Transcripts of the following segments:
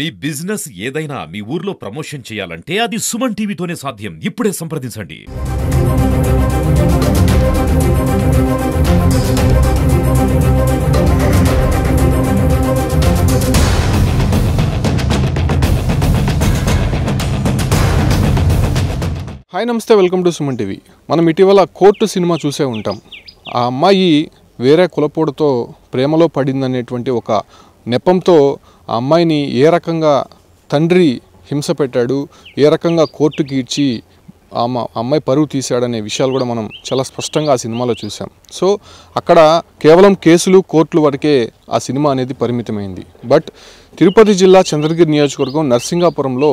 మీ business ఏదైనా మీ ఊర్లో promotion చేయాలంటే అది సుమన్ టీవీతోనే సాధ్యం. ఇప్పుడే సంప్రదించండి. హాయ్ నమస్తే, వెల్కమ్ టు సుమన్ టీవీ. మనం ఇటీవల కోర్టు సినిమా చూసే ఉంటాం. ఆ అమ్మాయి వేరే కులపోడుతో ప్రేమలో పడిందనేటువంటి ఒక నెపంతో ఆ అమ్మాయిని ఏ రకంగా తండ్రి హింస పెట్టాడు, ఏ రకంగా కోర్టుకి ఇచ్చి అమ్మాయి పరువు తీశాడనే విషయాలు కూడా మనం చాలా స్పష్టంగా ఆ సినిమాలో చూసాం. సో అక్కడ కేవలం కేసులు కోర్టుల వరకే ఆ సినిమా అనేది పరిమితమైంది. బట్ తిరుపతి జిల్లా చంద్రగిరి నియోజకవర్గం నర్సింగాపురంలో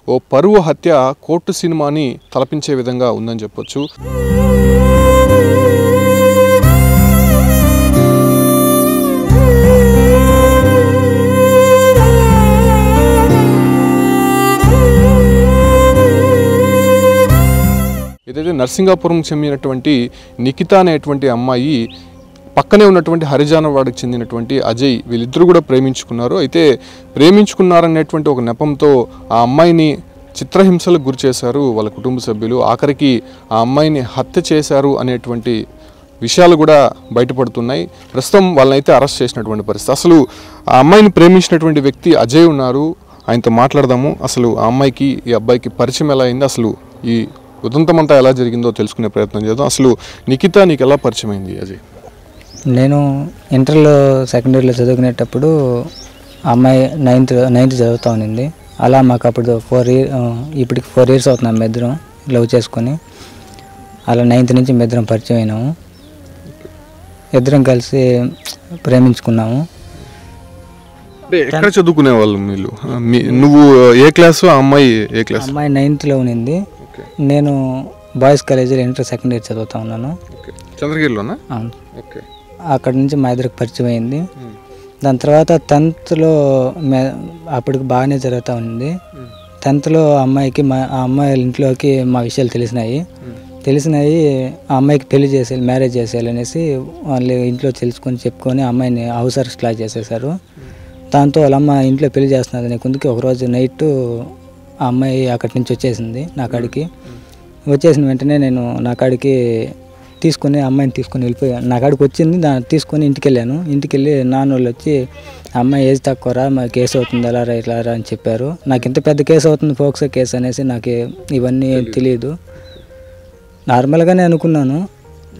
ఓ పరువు హత్య కోర్టు సినిమాని తలపించే విధంగా ఉందని చెప్పొచ్చు. ఏదైతే నర్సింగాపురం చెందినటువంటి నిఖిత అనేటువంటి అమ్మాయి పక్కనే ఉన్నటువంటి హరిజానవాడకు చెందినటువంటి అజయ్, వీళ్ళిద్దరూ కూడా ప్రేమించుకున్నారు. అయితే ప్రేమించుకున్నారనేటువంటి ఒక నెపంతో ఆ అమ్మాయిని చిత్రహింసలకు గురి చేశారు వాళ్ళ కుటుంబ సభ్యులు. ఆఖరికి ఆ అమ్మాయిని హత్య చేశారు అనేటువంటి విషయాలు కూడా బయటపడుతున్నాయి. ప్రస్తుతం వాళ్ళనైతే అరెస్ట్ చేసినటువంటి పరిస్థితి. అసలు ఆ అమ్మాయిని ప్రేమించినటువంటి వ్యక్తి అజయ్ ఉన్నారు, ఆయనతో మాట్లాడదాము. అసలు ఆ అమ్మాయికి ఈ అబ్బాయికి పరిచయం ఎలా అయింది, అసలు ఈ ఉదంతమంతా ఎలా జరిగిందో తెలుసుకునే ప్రయత్నం చేద్దాం. అసలు నిఖిత నీకు ఎలా పరిచయం అయింది అజయ్? నేను ఇంటర్లో సెకండ్ ఇయర్లో చదువుకునేటప్పుడు అమ్మాయి నైన్త్ చదువుతూ ఉన్నింది. అలా మాకు అప్పుడు ఇప్పటికి 4 years అవుతున్నాం మేము ఇద్దరం లవ్ చేసుకొని. అలా 9th నుంచి మేము ఇద్దరం పరిచయం అయినాము, ఇద్దరం కలిసి ప్రేమించుకున్నాము. ఎక్కడ చదువుకునే వాళ్ళు మీరు? నువ్వు ఏ క్లాసు, ఆ అమ్మాయి ఏ క్లాస్? అమ్మాయి 9thలో ఉన్నింది, నేను బాయ్స్ కాలేజీలో ఇంటర్ సెకండ్ ఇయర్ చదువుతా ఉన్నాను. చంద్రగిరిలోనా? అక్కడ నుంచి మా ఇద్దరికి పరిచయం అయింది. దాని తర్వాత 10thలో అప్పటికి బాగానే జరుగుతూ ఉంది. 10thలో అమ్మాయికి ఆ అమ్మాయి ఇంట్లోకి మా విషయాలు తెలిసినాయి. ఆ అమ్మాయికి పెళ్లి చేసేయాలి, మ్యారేజ్ చేసేయాలి అనేసి వాళ్ళు ఇంట్లో తెలుసుకొని చెప్పుకొని అమ్మాయిని హౌస్ అరెస్ట్ లా చేసేసారు. దాంతో వాళ్ళ అమ్మ ఇంట్లో పెళ్లి చేస్తున్నది అనే కొందుకి ఒకరోజు నైట్ ఆ అమ్మాయి అక్కడి నుంచి వచ్చేసింది నా కాడికి. వచ్చేసిన వెంటనే నేను నా కాడికి తీసుకొని అమ్మాయిని తీసుకొని వెళ్ళిపోయాను. నా కాడికి వచ్చింది, దాన్ని తీసుకొని ఇంటికి వెళ్ళాను. ఇంటికి వెళ్ళి నాన్న వాళ్ళు వచ్చి అమ్మాయి ఏజ్ తక్కువరా, మా కేసు అవుతుంది ఎలా రా ఇట్లా రా అని చెప్పారు. నాకు ఇంత పెద్ద కేసు అవుతుంది, ఫోక్సో కేసు అనేసి నాకు ఇవన్నీ తెలియదు. నార్మల్గానే అనుకున్నాను,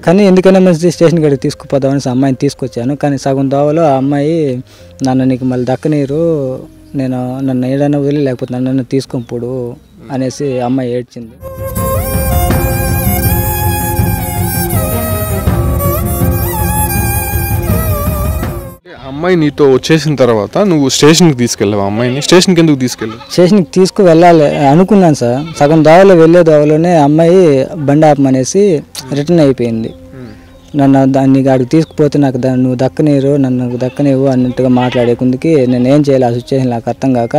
కానీ ఎందుకైనా మంచి స్టేషన్ కాడికి తీసుకుపోదామని అమ్మాయిని తీసుకొచ్చాను. కానీ సగం దోవలో ఆ అమ్మాయి నీకు మళ్ళీ దక్కనీరు, నన్ను ఏడైనా వదిలి లేకపోతే నన్ను తీసుకొనిపోడు అనేసి అమ్మాయి ఏడ్చింది. అమ్మాయి నీతో వచ్చేసిన తర్వాత నువ్వు స్టేషన్కి తీసుకెళ్ళావు. అమ్మాయిని స్టేషన్కి ఎందుకు తీసుకెళ్ళావు? స్టేషన్కి తీసుకువెళ్ళాలి అనుకున్నాను సార్. సగం దోవలో వెళ్ళే దోవలోనే అమ్మాయి బండి ఆపమనేసి రిటర్న్ అయిపోయింది. దాన్ని గాడికి తీసుకుపోతే నాకు నువ్వు దక్కనీరు, నన్ను దక్కనివ్వు అన్నట్టుగా మాట్లాడే కొందుకి నేను ఏం చేయాలి ఆ సిచ్యువేషన్ నాకు అర్థం కాక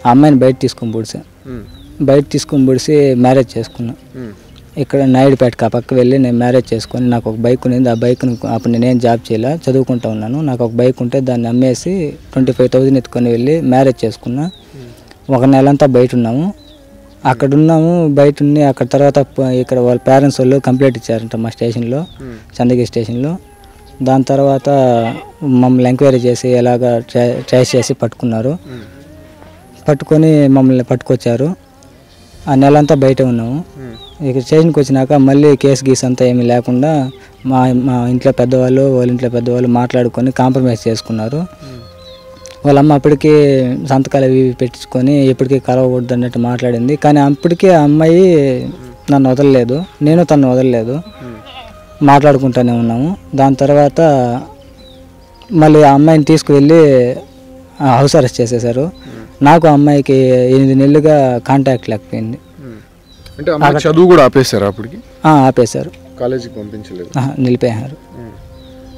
ఆ అమ్మాయిని బయట తీసుకొని పొడిసి మ్యారేజ్ చేసుకున్నా. ఇక్కడ నాయుడుపేటకి ఆ పక్క వెళ్ళి నేను మ్యారేజ్ చేసుకొని నాకు ఒక బైక్ ఉన్నింది. ఆ బైక్ను అప్పుడు నేనేం జాబ్ చేయాల, చదువుకుంటూ ఉన్నాను. నాకు ఒక బైక్ ఉంటే దాన్ని అమ్మేసి 25,000 ఎత్తుకొని వెళ్ళి మ్యారేజ్ చేసుకున్నా. 1 నెలంతా బయట ఉన్నాము. అక్కడ ఉన్నాము, బయట ఉండి అక్కడ తర్వాత ఇక్కడ వాళ్ళ పేరెంట్స్ వాళ్ళు కంప్లైంట్ ఇచ్చారంట మా స్టేషన్లో, చంద్రగిరి స్టేషన్లో. దాని తర్వాత మమ్మల్ని ఎంక్వైరీ చేసి ఎలాగ ట్రేస్ చేసి పట్టుకొని మమ్మల్ని పట్టుకొచ్చారు. ఆ నెలంతా బయట ఉన్నాము. ఇక స్టేషన్కి వచ్చినాక మళ్ళీ కేసు అంతా ఏమీ లేకుండా మా ఇంట్లో పెద్దవాళ్ళు వాళ్ళ ఇంట్లో పెద్దవాళ్ళు మాట్లాడుకొని కాంప్రమైజ్ చేసుకున్నారు. వాళ్ళమ్మ అప్పటికి సంతకాలు అవి పెట్టించుకొని ఎప్పటికీ కలవకూడదు అన్నట్టు మాట్లాడింది. కానీ అప్పటికీ ఆ అమ్మాయి నన్ను వదలలేదు, నేను తను వదలలేదు, మాట్లాడుకుంటూనే ఉన్నాము. దాని తర్వాత మళ్ళీ ఆ అమ్మాయిని తీసుకువెళ్ళి హౌస్ అరెస్ట్ చేసేసారు. నాకు ఆ అమ్మాయికి 8 నెలలుగా కాంటాక్ట్ లేకపోయింది. చదువు కూడా ఆపేశారు అప్పటికి? ఆపేశారు, కాలేజీకి పంపించలేదు, నిలిపేశారు.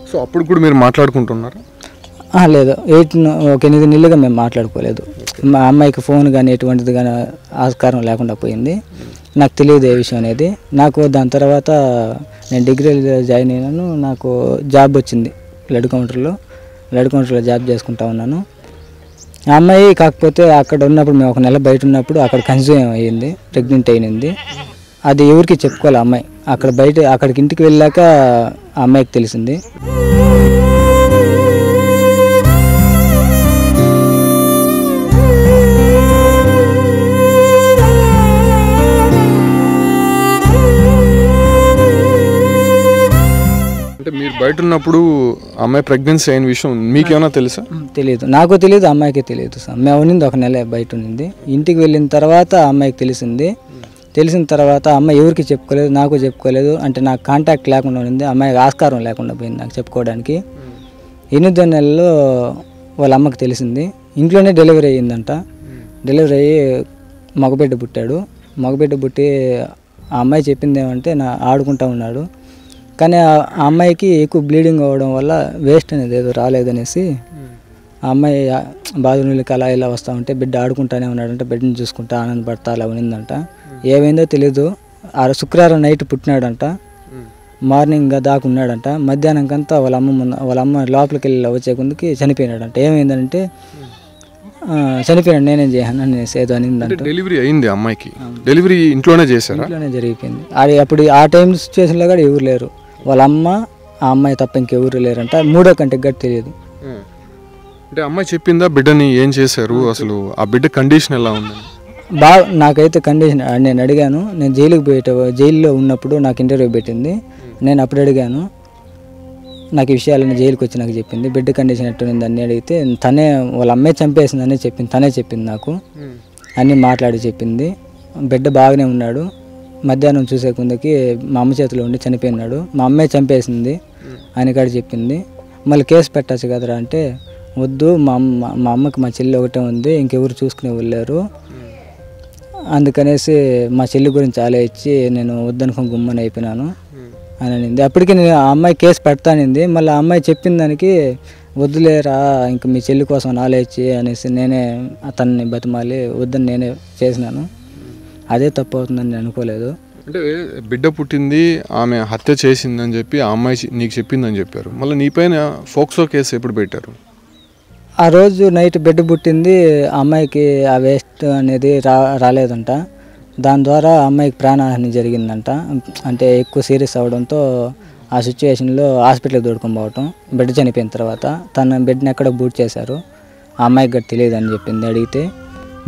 సో అప్పుడు కూడా మీరు మాట్లాడుకుంటున్నారా? లేదు, ఒక 8 నెలలుగా మేము మాట్లాడుకోలేదు. మా అమ్మాయికి ఫోన్ కానీ ఎటువంటిది కానీ ఆస్కారం లేకుండా పోయింది. నాకు తెలియదు ఏ విషయం అనేది. నాకు దాని తర్వాత నేను డిగ్రీలో జాయిన్ అయినాను. నాకు జాబ్ వచ్చింది లడ్ కౌంటర్లో జాబ్ చేసుకుంటా ఉన్నాను. ఆ అమ్మాయి కాకపోతే అక్కడ ఉన్నప్పుడు మేము 1 నెల బయట ఉన్నప్పుడు అక్కడ కన్సీవ్ అయ్యింది, ప్రెగ్నెంట్ అయింది. అది ఎవరికి చెప్పుకోవాలి అమ్మాయి. అక్కడికి ఇంటికి వెళ్ళాక ఆ అమ్మాయికి తెలిసింది. అంటే మీరు బయట ఉన్నప్పుడు అమ్మాయి ప్రెగ్నెన్సీ అయిన విషయం మీకేమైనా తెలుసా? తెలియదు, నాకు తెలియదు, అమ్మాయికి తెలియదు సార్. మేము ఉన్నింది 1 నెల బయట ఉన్నింది. ఇంటికి వెళ్ళిన తర్వాత అమ్మాయికి తెలిసింది. తెలిసిన తర్వాత అమ్మాయి ఎవరికి చెప్పుకోలేదు, నాకు చెప్పుకోలేదు. అంటే నాకు కాంటాక్ట్ లేకుండా ఉన్నింది, అమ్మాయికి ఆస్కారం లేకుండా పోయింది నాకు చెప్పుకోవడానికి. 8వ నెలలో వాళ్ళ అమ్మకి తెలిసింది. ఇంట్లోనే డెలివరీ అయ్యిందంట. డెలివరీ అయ్యి మగబిడ్డ పుట్టాడు. మగబిడ్డ పుట్టి ఆ అమ్మాయి చెప్పింది ఏమంటే ఆడుకుంటా ఉన్నాడు. కానీ ఆ అమ్మాయికి ఎక్కువ బ్లీడింగ్ అవ్వడం వల్ల వేస్ట్ అనేది ఏదో రాలేదనేసి ఆ అమ్మాయి బాత్రూమ్లకి అలా ఇలా వస్తూ ఉంటే బిడ్డ ఆడుకుంటానే ఉన్నాడంట. బిడ్డని చూసుకుంటా ఆనందపడతా అలా ఉన్నిందంట. ఏమైందో తెలీదు. శుక్రవారం నైట్ పుట్టినాడంట. మార్నింగ్ దాకా ఉన్నాడంట. మధ్యాహ్నంకంతా వాళ్ళ అమ్మ లోపలికి వెళ్ళి వచ్చే కొందుకి చనిపోయినాడంట. ఏమైందంటే చనిపోయాడు, నేనేం చేయను అనేసి ఏదో అనిందంట. డెలివరీ అయింది అమ్మాయికి? డెలివరీ ఇంట్లోనే చేశారా? ఇంట్లోనే జరిగిపోయింది. అప్పుడు ఆ టైం సిచ్యువేషన్లో కూడా ఎవరు లేరు. వాళ్ళ అమ్మ ఆ అమ్మాయి తప్ప ఇంకెవరు లేరంట. 3వ కంటికి కూడా తెలియదు. అంటే అమ్మాయి చెప్పిందా బిడ్డని ఏం చేశారు, అసలు ఆ బిడ్డ కండిషన్ ఎలా ఉంది? నాకైతే కండిషన్ నేను అడిగాను. నేను జైల్లో ఉన్నప్పుడు నాకు ఇంటర్వ్యూ పెట్టింది. నేను అప్పుడు అడిగాను, నాకు ఈ విషయాలన్నీ జైలుకి వచ్చి నాకు చెప్పింది. బిడ్డ కండిషన్ ఎట్టుంది అన్నీ అడిగితే తనే వాళ్ళ అమ్మాయి చంపేసిందని చెప్పింది. తనే చెప్పింది నాకు, అన్నీ మాట్లాడి చెప్పింది. బిడ్డ బాగానే ఉన్నాడు. మధ్యాహ్నం చూసే కొందకి మా అమ్మ చేతిలో ఉండి చనిపోయినాడు. మా అమ్మాయి చంపేసింది అని కాడ చెప్పింది. మళ్ళీ కేసు పెట్టచ్చు కదరా అంటే వద్దు, మా అమ్మకి మా చెల్లి ఒకటే ఉంది, ఇంకెవరు చూసుకునే వెళ్ళారు, అందుకనేసి మా చెల్లి గురించి ఆలోచించి నేను వద్దనుకొని గుమ్మని అయిపోయినాను అని అనింది. అప్పటికి నేను ఆ అమ్మాయి కేసు పెడతానింది. మళ్ళీ ఆ అమ్మాయి చెప్పిన దానికి వద్దులేరా ఇంక మీ చెల్లి కోసం ఆలోచించి అనేసి నేనే అతన్ని బతిమాలి వద్దని నేనే చేసినాను. అదే తప్పు అవుతుందని నేను అనుకోలేదు. అంటే బిడ్డ పుట్టింది, ఆమె హత్య చేసిందని చెప్పి ఆ అమ్మాయి నీకు చెప్పిందని చెప్పారు. మళ్ళీ నీపైన ఫోక్సో కేసు ఎప్పుడు పెట్టారు? ఆ రోజు నైట్ బిడ్డ పుట్టింది. ఆ అమ్మాయికి ఆ వేస్ట్ అనేది రాలేదంట. దాని ద్వారా అమ్మాయికి ప్రాణహాని జరిగిందంట. అంటే ఎక్కువ సీరియస్ అవడంతో ఆ సిచ్యువేషన్లో హాస్పిటల్కి దొడుకొని పోవటం. బిడ్డ చనిపోయిన తర్వాత తన బిడ్డని ఎక్కడ బూట్ చేశారు, ఆ అమ్మాయికి కూడా తెలియదు అని చెప్పింది. అడిగితే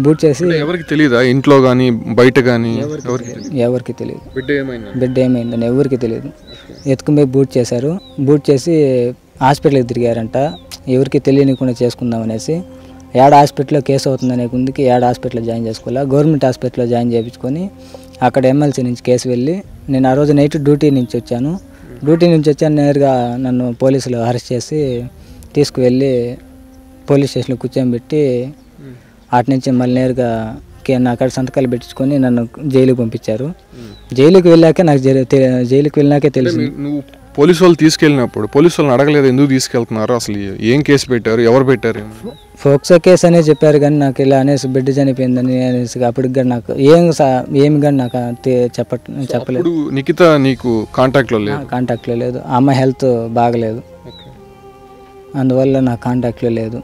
బూట్ చేసి ఎవరికి తెలియదా, ఇంట్లో కానీ బయట కానీ ఎవరికి తెలియదు బిడ్డ ఏమైందని ఎవరికి తెలియదు. ఎత్తుకుని పోయి బూట్ చేశారు. బూట్ చేసి హాస్పిటల్కి తిరిగారంట. ఎవరికి తెలియనికుండా చేసుకుందాం అనేసి. ఏడ హాస్పిటల్లో కేసు అవుతుందనే ముందుకి ఏడ హాస్పిటల్లో జాయిన్ చేసుకోవాలి. గవర్నమెంట్ హాస్పిటల్లో జాయిన్ చేయించుకొని అక్కడ ఎమ్మెల్సీ నుంచి కేసు వెళ్ళి నేను ఆ రోజు నైట్ డ్యూటీ నుంచి వచ్చాను. నేరుగా నన్ను పోలీసులు అరెస్ట్ చేసి తీసుకువెళ్ళి పోలీస్ స్టేషన్లో కూర్చోబెట్టి అటు నుంచి మళ్ళీ నేరుగా అక్కడ సంతకాలు పెట్టించుకొని నన్ను జైలుకి పంపించారు. జైలుకి వెళ్ళాకే తెలిసింది. నువ్వు పోలీసు వాళ్ళు తీసుకెళ్ళినప్పుడు పోలీసు వాళ్ళని అడగలేదు ఎందుకు తీసుకెళ్తున్నారు, అసలు ఏం కేసు పెట్టారు, ఎవరు పెట్టారు? ఫోక్సో కేసు అనే చెప్పారు కానీ నాకు ఇలా అనేసి బిడ్డ చనిపోయిందని అనేసి అప్పటికి కానీ నాకు ఏమి కానీ నాకు చెప్పలేదు. నిఖిత నీకు కాంటాక్ట్లో లేదు. ఆ అమ్మాయి హెల్త్ బాగలేదు, అందువల్ల నాకు కాంటాక్ట్లో లేదు.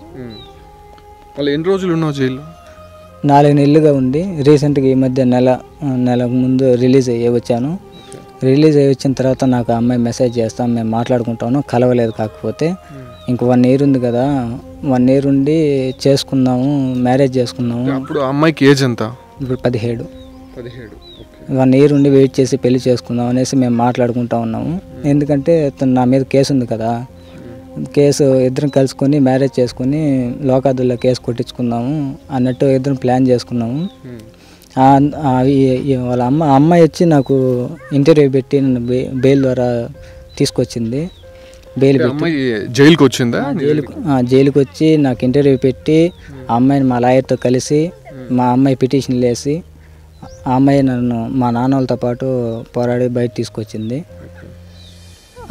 మళ్ళీ ఎన్ని రోజులు ఉన్నావు జైల్లో? 4 నెలలుగా ఉండి రీసెంట్గా ఈ మధ్య నెలకు ముందు రిలీజ్ అయ్యి వచ్చాను. రిలీజ్ అయ్యి వచ్చిన తర్వాత నాకు ఆ అమ్మాయి మెసేజ్ చేస్తాం, మేము మాట్లాడుకుంటాను, కలవలేదు. కాకపోతే ఇంక 1 year ఉంది కదా, 1 year ఉండి చేసుకుందాము, మ్యారేజ్ చేసుకుందాము. అప్పుడు ఆ అమ్మాయికి ఏజ్ ఎంత? ఇప్పుడు 17. 1 year ఉండి వెయిట్ చేసి పెళ్లి చేసుకుందాం అనేసి మేము మాట్లాడుకుంటా ఉన్నాము. ఎందుకంటే నా మీద కేసు ఉంది కదా, కేసు ఇద్దరం కలుసుకొని మ్యారేజ్ చేసుకొని లోకాదుల్లో కేసు కొట్టించుకుందాము అన్నట్టు ఇద్దరం ప్లాన్ చేసుకున్నాము. వాళ్ళ అమ్మాయి వచ్చి నాకు ఇంటర్వ్యూ పెట్టి నన్ను బెయిల్ ద్వారా తీసుకొచ్చింది. బెయిల్ పెట్టి జైలుకి వచ్చిందా? జైలుకి వచ్చి నాకు ఇంటర్వ్యూ పెట్టి ఆ అమ్మాయిని మా లాయర్తో కలిసి మా అమ్మాయి పిటిషన్ వేసి ఆ అమ్మాయి నన్ను మా నాన్న వాళ్ళతో పాటు పోరాడి బయట తీసుకొచ్చింది.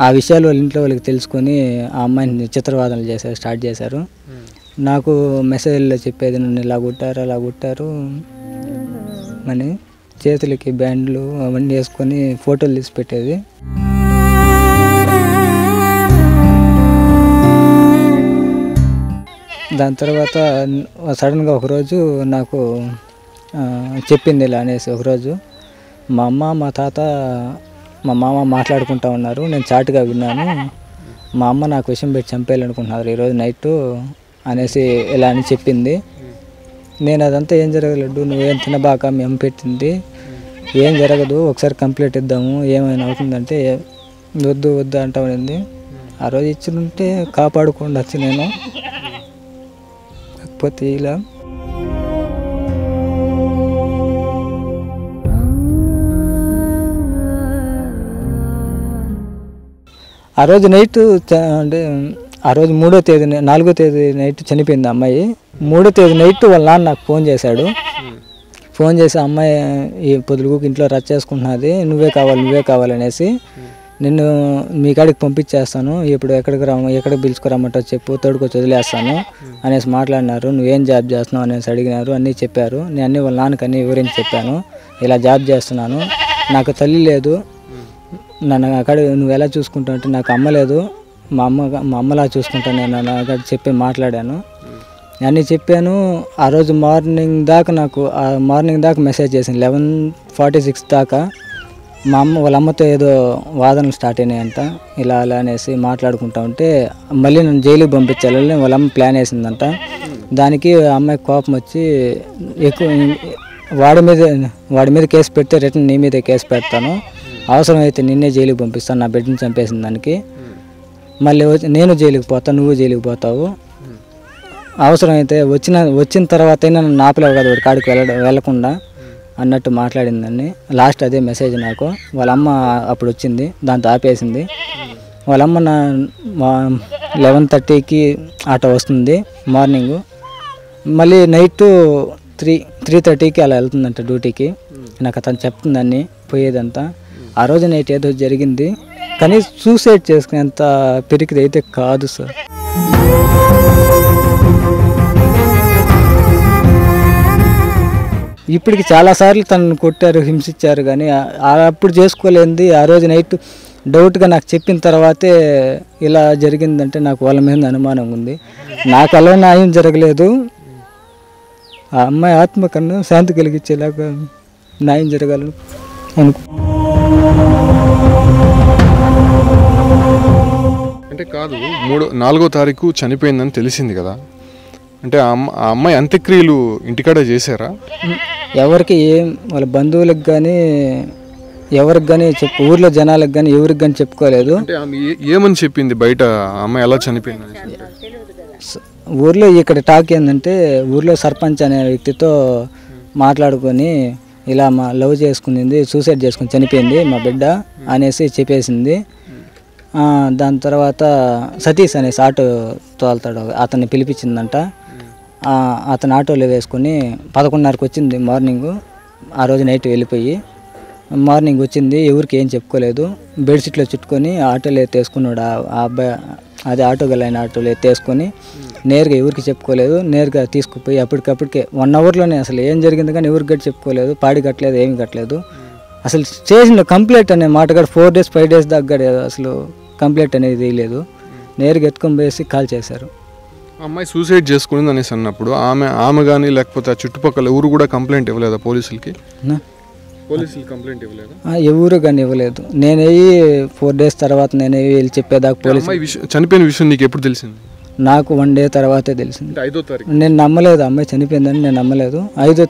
ఆ విషయాలు వాళ్ళ ఇంట్లో వాళ్ళకి తెలుసుకొని ఆ అమ్మాయిని చిత్రవాదనలు స్టార్ట్ చేశారు. నాకు మెసేజ్లో చెప్పేది నన్ను ఇలా కుట్టారు అని, చేతులకి బ్యాండ్లు అవన్నీ వేసుకొని ఫోటోలు తీసి పెట్టేది. దాని తర్వాత సడన్గా ఒకరోజు నాకు చెప్పింది ఇలా అనేసి. ఒకరోజు మా అమ్మ మా తాత మా మామ మాట్లాడుకుంటా ఉన్నారు, నేను చాటుగా విన్నాను, మా అమ్మ నాకు విషయం పెట్టి చంపేయాలనుకుంటున్నారు ఈరోజు నైట్ అనేసి ఇలా అని చెప్పింది. నేను అదంతా ఏం జరగలేదు, నువ్వేం తినబాక, మీ అమ్మ పెట్టింది, ఏం జరగదు, ఒకసారి కంప్లీట్ ఇద్దాము, ఏమైనా అవుతుందంటే వద్దు వద్దు అంటా ఉండింది. ఆ రోజు ఇచ్చింటే కాపాడుకోండి వచ్చి నేను, లేకపోతే ఇలా. ఆ రోజు నైట్ అంటే ఆ రోజు 3వ తేదీ 4వ తేదీ నైట్ చనిపోయింది అమ్మాయి. 3వ తేదీ నైట్ వాళ్ళ నాన్న నాకు ఫోన్ చేశాడు. ఫోన్ చేసి అమ్మాయి ఈ పొద్దుగుకి ఇంట్లో రచ్చ చేసుకుంటున్నది, నువ్వే కావాలనేసి, నిన్ను మీ కాడికి పంపించేస్తాను, ఇప్పుడు ఎక్కడికి పిలుచుకురమ్మంటావు చెప్పు, తోడుకొచ్చి వదిలేస్తాను అనేసి మాట్లాడినారు. నువ్వేం జాబ్ చేస్తున్నావు అనేసి అడిగినారు, అన్నీ చెప్పారు. నేను అన్నీ వాళ్ళ నాన్నకి అన్నీ వివరించి చెప్పాను, ఇలా జాబ్ చేస్తున్నాను, నాకు తల్లి లేదు, నన్ను అక్కడ నువ్వు ఎలా చూసుకుంటావు అంటే నాకు అమ్మ లేదు, మా అమ్మలా చూసుకుంటాను నేను అక్కడ చెప్పి మాట్లాడాను, అన్నీ చెప్పాను. ఆ రోజు మార్నింగ్ దాకా మెసేజ్ చేసింది. 11:46 దాకా వాళ్ళ అమ్మతో ఏదో వాదనలు స్టార్ట్ అయినాయంట. ఇలా అలా అనేసి మాట్లాడుకుంటా ఉంటే మళ్ళీ నన్ను జైలుకి పంపించాలని వాళ్ళ అమ్మ ప్లాన్ వేసిందంట. దానికి అమ్మాయి కోపం వచ్చి ఎక్కువ వాడి మీద కేసు పెడితే రిటర్న్ నీ మీదే కేసు పెడతాను, అవసరమైతే నిన్నే జైలుకి పంపిస్తాను, నా బిడ్డని చంపేసిన దానికి, మళ్ళీ నేను జైలుకి పోతాను, నువ్వు జైలుకి పోతావు, అవసరమైతే వచ్చిన తర్వాత అయినా నన్ను ఆపలేవు కదా వాడి కాడికి వెళ్ళకుండా అన్నట్టు మాట్లాడిందండి. లాస్ట్ అదే మెసేజ్ నాకు. వాళ్ళ అమ్మ అప్పుడు వచ్చింది, దాంతో ఆపేసింది. వాళ్ళ అమ్మ 11:30కి ఆటో వస్తుంది మార్నింగు, మళ్ళీ నైట్ 3:30కి అలా వెళ్తుందంట డ్యూటీకి. నాకు అతను చెప్తుందని పోయేదంతా. ఆ రోజు నైట్ ఏదో జరిగింది, కానీ సూసైడ్ చేసుకునేంత పిరికిది అయితే కాదు సార్. ఇప్పటికి చాలాసార్లు తనను కొట్టారు, హింసించారు, కానీ అప్పుడు చేసుకోలేంది. ఆ రోజు నైట్ డౌట్గా నాకు చెప్పిన తర్వాతే ఇలా జరిగిందంటే నాకు వాళ్ళ మీద అనుమానం ఉంది. నాకు అలా న్యాయం జరగలేదు, ఆ అమ్మాయి ఆత్మ కన్నా శాంతి కలిగించేలాగా న్యాయం జరగాలని అనుకో. అంటే కాదు, 4వ తారీఖు చనిపోయిందని తెలిసింది కదా, అంటే ఆ అమ్మాయి అంత్యక్రియలు ఇంటికాడే చేశారా? ఎవరికి వాళ్ళ బంధువులకు కానీ ఎవరికి కానీ ఊర్లో జనాలకు కానీ ఎవరికి కానీ చెప్పుకోలేదు. అంటే ఆమె ఏమని చెప్పింది బయట అమ్మాయి ఎలా చనిపోయింది? ఊర్లో ఇక్కడ టాక్ ఏంటంటే ఊర్లో సర్పంచ్ అనే వ్యక్తితో మాట్లాడుకొని ఇలా మా లవ్ చేసుకుంది, సూసైడ్ చేసుకుని చనిపోయింది మా బిడ్డ అనేసి చెప్పేసింది. దాని తర్వాత సతీష్ అనేసి ఆటో తోలుతాడు, అతన్ని పిలిపించిందంట. అతను ఆటోలో వేసుకొని 11:30కి వచ్చింది మార్నింగు. ఆ రోజు నైట్ వెళ్ళిపోయి మార్నింగ్ వచ్చింది, ఎవరికి ఏం చెప్పుకోలేదు. బెడ్షీట్లో చుట్టుకొని ఆటోలో ఎత్తేసుకున్నాడు ఆ అబ్బాయి, అదే ఆటో గల ఆయన ఆటోలో ఎత్తేసుకొని నేరుగా ఎవరికి చెప్పుకోలేదు. నేరుగా తీసుకుపోయి అప్పటికప్పటికే 1 అవర్లోనే అసలు ఏం జరిగింది కానీ ఎవరికి గట్టి చెప్పుకోలేదు, పాడి కట్టలేదు, ఏమి కట్టలేదు. అసలు స్టేషన్లో కంప్లైంట్ అనే మాట కూడా 4 days 5 days దాకా అసలు కంప్లైంట్ అనేది వేయలేదు. నేరుగా ఎత్తుకొని పోయేసి కాల్ చేశారు. అమ్మాయి సూసైడ్ చేసుకుంది అనేసి అన్నప్పుడు ఆమె కానీ లేకపోతే ఆ చుట్టుపక్కల ఎవరు కూడా కంప్లైంట్ ఇవ్వలేదా పోలీసులకి? కంప్లైంట్ ఇవ్వలేదా? ఎవరు కానీ ఇవ్వలేదు. నేను 4 days తర్వాత నేను వెళ్ళి చెప్పేదాకా పోలీసు. చనిపోయిన విషయం నీకు ఎప్పుడు తెలిసింది? నాకు 1 day తర్వాతే తెలిసింది. 5వ తారీఖు నేను నమ్మలేదు, అమ్మాయి చనిపోయిందని నేను నమ్మలేదు. 5వ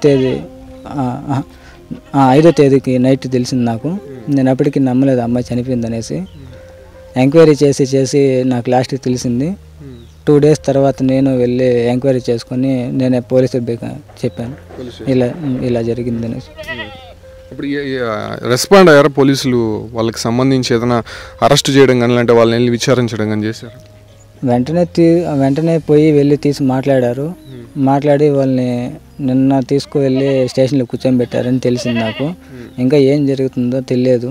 తేదీకి నైట్ తెలిసింది నాకు. నేను అప్పటికి నమ్మలేదు అమ్మాయి చనిపోయింది అనేసి. ఎంక్వైరీ చేసి నాకు లాస్ట్కి తెలిసింది. 2 days తర్వాత నేను వెళ్ళి ఎంక్వైరీ చేసుకొని నేనే పోలీసులకు చెప్పాను ఇలా జరిగింది అనేసి. ఇప్పుడు రెస్పాండ్ అయ్యారా పోలీసులు? వాళ్ళకి సంబంధించి ఏదైనా అరెస్ట్ చేయడం కానీ లేదంటే వాళ్ళని వెళ్ళి విచారించడం కానీ చేశారు? వెంటనే వెళ్ళి తీసి మాట్లాడారు. మాట్లాడి వాళ్ళని నిన్న తీసుకువెళ్ళి స్టేషన్లో కూర్చోబెట్టారని తెలిసింది నాకు. ఇంకా ఏం జరుగుతుందో తెలియదు.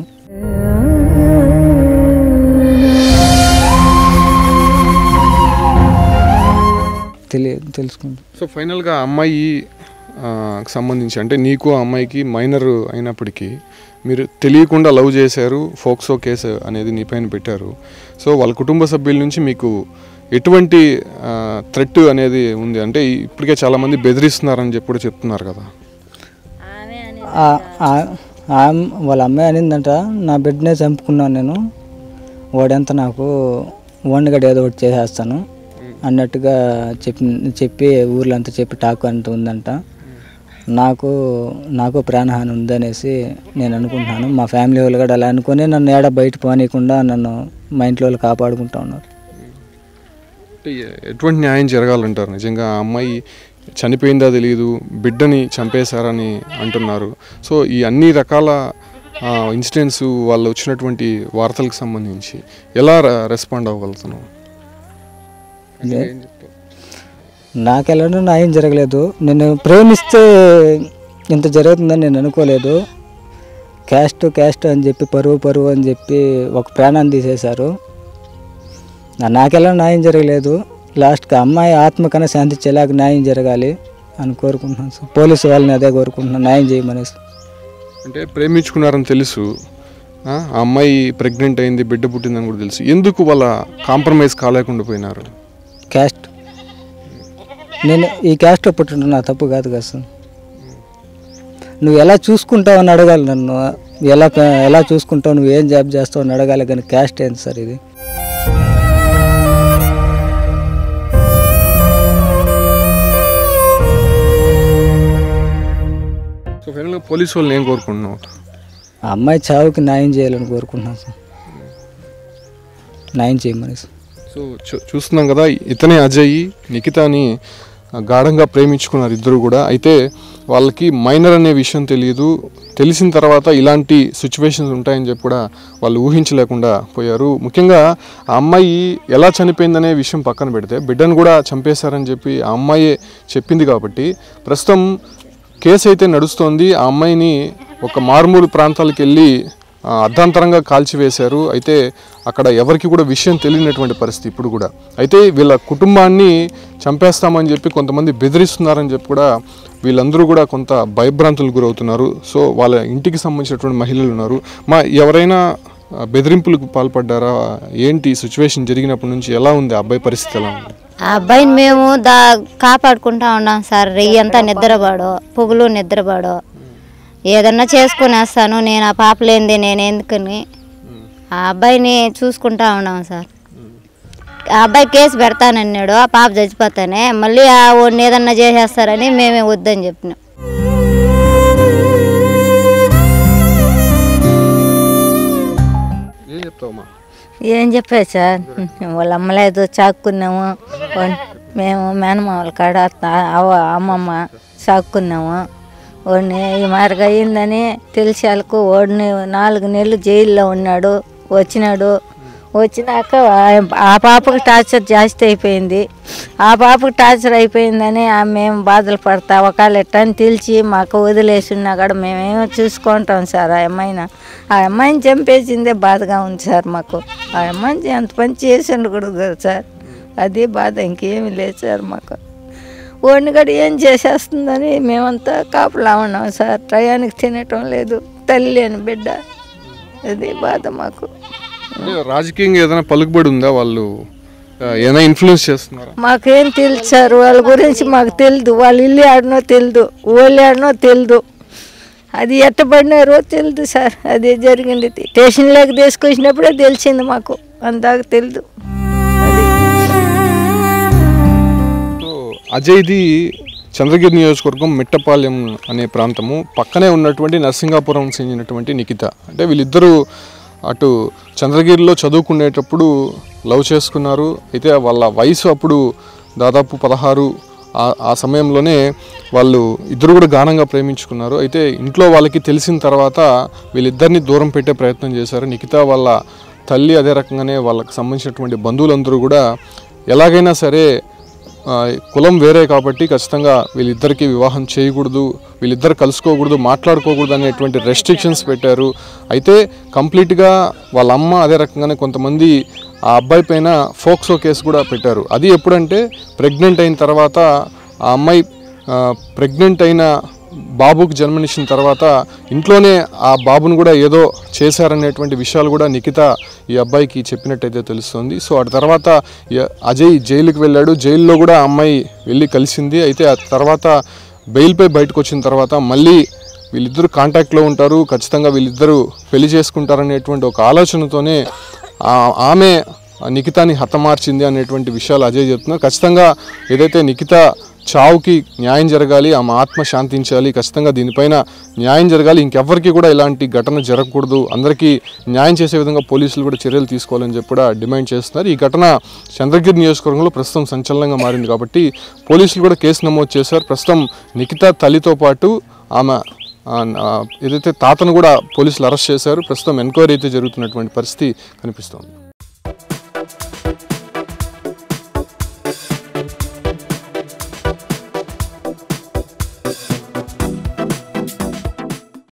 తెలుసుకుంటా. సో ఫైనల్గా అమ్మాయి సంబంధించి అంటే నీకు ఆ అమ్మాయికి మైనర్ అయినప్పటికీ మీరు తెలియకుండా లవ్ చేశారు, ఫోక్సో కేసు అనేది నీ పైన పెట్టారు. సో వాళ్ళ కుటుంబ సభ్యుల నుంచి మీకు ఎటువంటి థ్రెట్ అనేది ఉంది? అంటే ఇప్పటికే చాలామంది బెదిరిస్తున్నారని చెప్పి కూడా చెప్తున్నారు కదా. వాళ్ళ అమ్మాయి అనిందంట, నా బిడ్డనే చంపుకున్నాను నేను, వాడంతా నాకు ఓన్గా ఏదో ఒకటి చేసేస్తాను అన్నట్టుగా చెప్పి ఊర్లో అంతా చెప్పి టాక్ అంటూ ఉందంట. నాకు ప్రాణహాని ఉందనేసి నేను అనుకుంటున్నాను. మా ఫ్యామిలీ వాళ్ళు కూడా అలా అనుకుని నన్ను ఏడ బయట పోనీయకుండా నన్ను మా ఇంట్లో వాళ్ళు కాపాడుకుంటూ ఉన్నారు. ఎటువంటి న్యాయం జరగాలంటారు? నిజంగా ఆ అమ్మాయి చనిపోయిందా తెలియదు, బిడ్డని చంపేశారని అంటున్నారు. సో ఈ అన్ని రకాల ఇన్సిడెంట్స్ వాళ్ళు వచ్చినటువంటి వార్తలకు సంబంధించి ఎలా రెస్పాండ్ అవ్వగలుగుతున్నావు? నాకెలానో న్యాయం జరగలేదు. నేను ప్రేమిస్తే ఇంత జరుగుతుందని నేను అనుకోలేదు. క్యాస్ట్ అని చెప్పి పరువు అని చెప్పి ఒక ప్రాణాన్ని తీసేశారు. నాకెలా న్యాయం జరగలేదు. లాస్ట్కి అమ్మాయి ఆత్మకన్నా శాంతించేలాగా న్యాయం జరగాలి అని కోరుకుంటున్నాను సార్. పోలీసు వాళ్ళని అదే కోరుకుంటున్నాను, న్యాయం చేయమనేసి. అంటే ప్రేమించుకున్నారని తెలుసు, ఆ అమ్మాయి ప్రెగ్నెంట్ అయింది, బిడ్డ పుట్టిందని కూడా తెలుసు, ఎందుకు వాళ్ళ కాంప్రమైజ్ కాలేకుండా పోయినారు? క్యాస్ట్, నేను ఈ క్యాస్ట్లో పుట్టిన నా తప్పు కాదు కదా సార్. నువ్వు ఎలా చూసుకుంటావు అని అడగాలి నన్ను. ఎలా చూసుకుంటావు, నువ్వు ఏం జాబ్ చేస్తావు అని అడగాలి, కానీ క్యాస్ట్ ఏంటి సార్ ఇది? సో ఫైనల్గా పోలీసు వాళ్ళని ఏం కోరుకుంటున్నావు? ఆ అమ్మాయి చావుకి న్యాయం చేయాలని కోరుకుంటున్నాను సార్, న్యాయం చేయమని. సో చూస్తున్నాం కదా, ఇతనే అజయ్ నిఖితాని గాఢంగా ప్రేమించుకున్నారు ఇద్దరు కూడా. అయితే వాళ్ళకి మైనర్ అనే విషయం తెలియదు. తెలిసిన తర్వాత ఇలాంటి సిచ్యువేషన్స్ ఉంటాయని చెప్పి కూడా వాళ్ళు ఊహించలేకుండా పోయారు. ముఖ్యంగా ఆ అమ్మాయి ఎలా చనిపోయిందనే విషయం పక్కన పెడితే బిడ్డను కూడా చంపేశారని చెప్పి ఆ అమ్మాయే చెప్పింది కాబట్టి ప్రస్తుతం కేసు అయితే నడుస్తోంది. ఆ అమ్మాయిని ఒక మారుమూల ప్రాంతాలకు వెళ్ళి అర్ధాంతరంగా కాల్చివేశారు. అయితే అక్కడ ఎవరికి కూడా విషయం తెలియనటువంటి పరిస్థితి ఇప్పుడు కూడా. అయితే వీళ్ళ కుటుంబాన్ని చంపేస్తామని చెప్పి కొంతమంది బెదిరిస్తున్నారని చెప్పి కూడా వీళ్ళందరూ కూడా కొంత భయభ్రాంతులకు గురవుతున్నారు. సో వాళ్ళ ఇంటికి సంబంధించినటువంటి మహిళలు ఉన్నారు. ఎవరైనా బెదిరింపులకు పాల్పడ్డారా? ఏంటి సిచ్యువేషన్ జరిగినప్పటి నుంచి ఎలా ఉంది? అబ్బాయి పరిస్థితి ఎలా ఉంది? ఆ అబ్బాయిని మేము కాపాడుకుంటా ఉన్నాం సార్. రెయ్యంతా నిద్రపాడు, పొగులు నిద్రపాడు, ఏదన్నా చేసుకునేస్తాను నేను, ఆ పాప లేనిది నేను ఎందుకని ఆ అబ్బాయిని చూసుకుంటా ఉన్నాం సార్. ఆ అబ్బాయి కేసు పెడతానన్నాడు, ఆ పాప చచ్చిపోతానే మళ్ళీ ఆ వాడిని ఏదన్నా చేసేస్తారని మేమే వద్దని చెప్పినాం. ఏం చెప్పారు సార్, వాళ్ళ అమ్మలేదు చాక్కున్నాము, మేము మేనమామల కాడ అమ్మమ్మ చాక్కున్నాము. వాడిని ఈ మార్గం అయ్యిందని తెలిసి వాళ్ళకు వాడిని 4 నెలలు జైల్లో ఉన్నాడు. వచ్చినాక ఆ పాపకు టార్చర్ జాస్తి అయిపోయింది. ఆ పాపకు టార్చర్ అయిపోయిందని మేము బాధలు పడతా ఒకవేళ ఎట్టని తెలిసి మాకు వదిలేసి ఉన్నా కూడా మేమేమో చూసుకుంటాం సార్. ఆ అమ్మాయిని చంపేసిందే బాధగా ఉంది సార్ మాకు. ఆ అమ్మాయిని అంత పని చేసి ఉండకూడదు కదా సార్, అది బాధ, ఇంకేమీ లేదు సార్ మాకు. వాడిని కూడా ఏం చేసేస్తుందని మేమంతా కాపులా ఉన్నాం సార్. టయానికి తినటం లేదు, తల్లి లేని బిడ్డ, అది బాధ మాకు. రాజకీయంగా ఏదైనా పలుకుబడి ఉందా? వాళ్ళు ఏదైనా ఇన్ఫ్లుయెన్స్ చేస్తున్నారా? మాకేం తెలుసు సార్, వాళ్ళ గురించి మాకు తెలియదు. వాళ్ళ ఇల్లు ఆడనో తెలియదు, వాళ్ళు ఆడనో తెలియదు, అది ఎట్టబడినారో తెలియదు సార్. అది జరిగింది స్టేషన్లోకి తీసుకొచ్చినప్పుడే తెలిసింది మాకు, అందాక తెలియదు. అజయ్ది చంద్రగిరి నియోజకవర్గం మిట్టపాలెం అనే ప్రాంతము, పక్కనే ఉన్నటువంటి నరసింగాపురం చెందినటువంటి నిఖిత. అంటే వీళ్ళిద్దరూ అటు చంద్రగిరిలో చదువుకునేటప్పుడు లవ్ చేసుకున్నారు. అయితే వాళ్ళ వయసు అప్పుడు దాదాపు 16. ఆ సమయంలోనే వాళ్ళు ఇద్దరు కూడా గాఢంగా ప్రేమించుకున్నారు. అయితే ఇంట్లో వాళ్ళకి తెలిసిన తర్వాత వీళ్ళిద్దరిని దూరం పెట్టే ప్రయత్నం చేశారు. నిఖిత వాళ్ళ తల్లి, అదే రకంగానే వాళ్ళకి సంబంధించినటువంటి బంధువులందరూ కూడా ఎలాగైనా సరే కులం వేరే కాబట్టి ఖచ్చితంగా వీళ్ళిద్దరికీ వివాహం చేయకూడదు, వీళ్ళిద్దరు కలుసుకోకూడదు, మాట్లాడుకోకూడదు అనేటువంటి రెస్ట్రిక్షన్స్ పెట్టారు. అయితే కంప్లీట్గా వాళ్ళ అమ్మ, అదే రకంగానే కొంతమంది ఆ అబ్బాయి పైన ఫోక్సో కేసు కూడా పెట్టారు. అది ఎప్పుడంటే ప్రెగ్నెంట్ అయిన తర్వాత ఆ అమ్మాయి ప్రెగ్నెంట్ అయిన బాబుకు జన్మనిచ్చిన తర్వాత ఇంట్లోనే ఆ బాబును కూడా ఏదో చేశారనేటువంటి విషయాలు కూడా నిఖిత ఈ అబ్బాయికి చెప్పినట్టయితే తెలుస్తుంది. సో ఆ తర్వాత అజయ్ జైలుకి వెళ్ళాడు. జైల్లో కూడా ఆ అమ్మాయి వెళ్ళి కలిసింది. అయితే ఆ తర్వాత బెయిల్పై బయటకు వచ్చిన తర్వాత మళ్ళీ వీళ్ళిద్దరూ కాంటాక్ట్లో ఉంటారు, ఖచ్చితంగా వీళ్ళిద్దరూ పెళ్లి చేసుకుంటారనేటువంటి ఒక ఆలోచనతోనే ఆమె నిఖితాని హతమార్చింది అనేటువంటి విషయాలు అజయ్ చెప్తున్నారు. ఖచ్చితంగా ఏదైతే నిఖిత చావుకి న్యాయం జరగాలి, ఆమె ఆత్మ శాంతించాలి, ఖచ్చితంగా దీనిపైన న్యాయం జరగాలి, ఇంకెవ్వరికి కూడా ఇలాంటి ఘటన జరగకూడదు, అందరికీ న్యాయం చేసే విధంగా పోలీసులు కూడా చర్యలు తీసుకోవాలని చెప్పి కూడా డిమాండ్ చేస్తున్నారు. ఈ ఘటన చంద్రగిరి నియోజకవర్గంలో ప్రస్తుతం సంచలనంగా మారింది కాబట్టి పోలీసులు కూడా కేసు నమోదు చేశారు. ప్రస్తుతం నిఖిత తల్లితో పాటు ఆమె ఏదైతే తాతను కూడా పోలీసులు అరెస్ట్ చేశారు. ప్రస్తుతం ఎంక్వైరీ అయితే జరుగుతున్నటువంటి పరిస్థితి కనిపిస్తోంది.